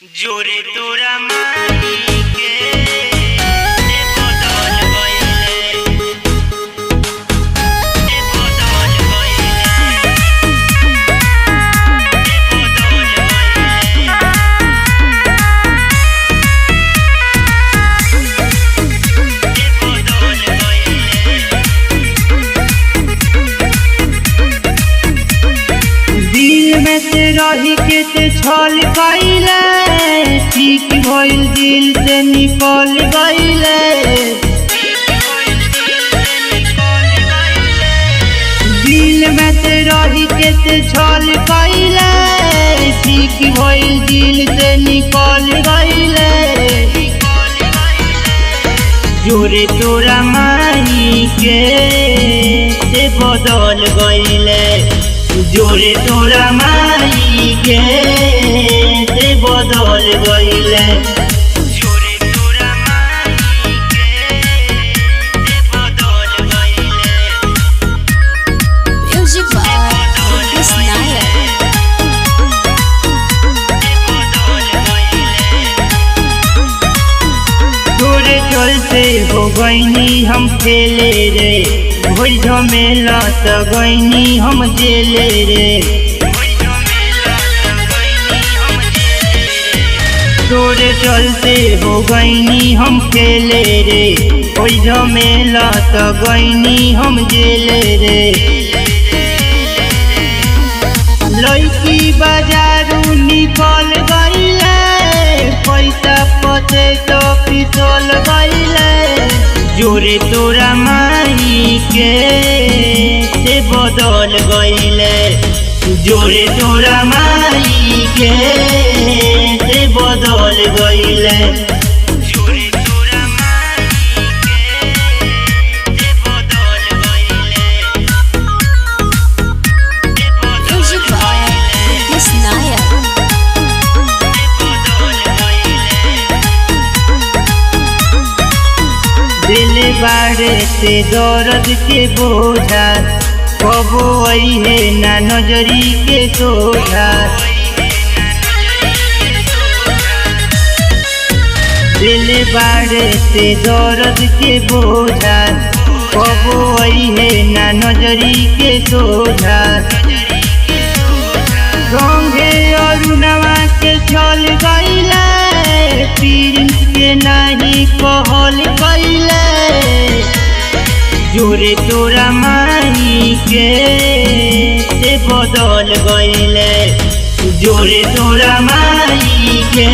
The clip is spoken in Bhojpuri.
जोरे तोरा माई के ते बदल गइले ते बदल गइले ते बदल गइले दिल में से रही के ते छल गइले ठीक भइल दिल से निकल गइले दिल में से रही के ते छल गइले ठीक भइल दिल से निकल गइले जोरे तोरा माई के ते बदल गइले जोरे तोरा माई के ते बदल गइले जोरे तोरा माई के ते बदल गइले Music by Lucas Nair. तोरे चलते हो गईनी हम खेले रे भइल झमेला त गईनी हम जेले रे तोरे चलते हो गईनी हम खेले रे भइल झमेला त गईनी हम जेले रे लड़की बाजारू निकल गईले पैसा पते तो फिसल गईले जोरे तोरा माई के ते बदल गईले जोरे तोरा माई के ते बदल गईले जोरे तोरा माई के ते बदल गईले ते बदल Music by Lucas Nair. दिल बारे से दर्द के बोझा कबो है ना नजरी के सोझा दिल बारे से दर्द के बोझा कबो है ना नजरी के सोझा रंगे अरुणवा के चल गइले प्रिंस के नहीं कहल गइले जोरे तोरा माई के ते बदल गइले जोरे तोरा माई के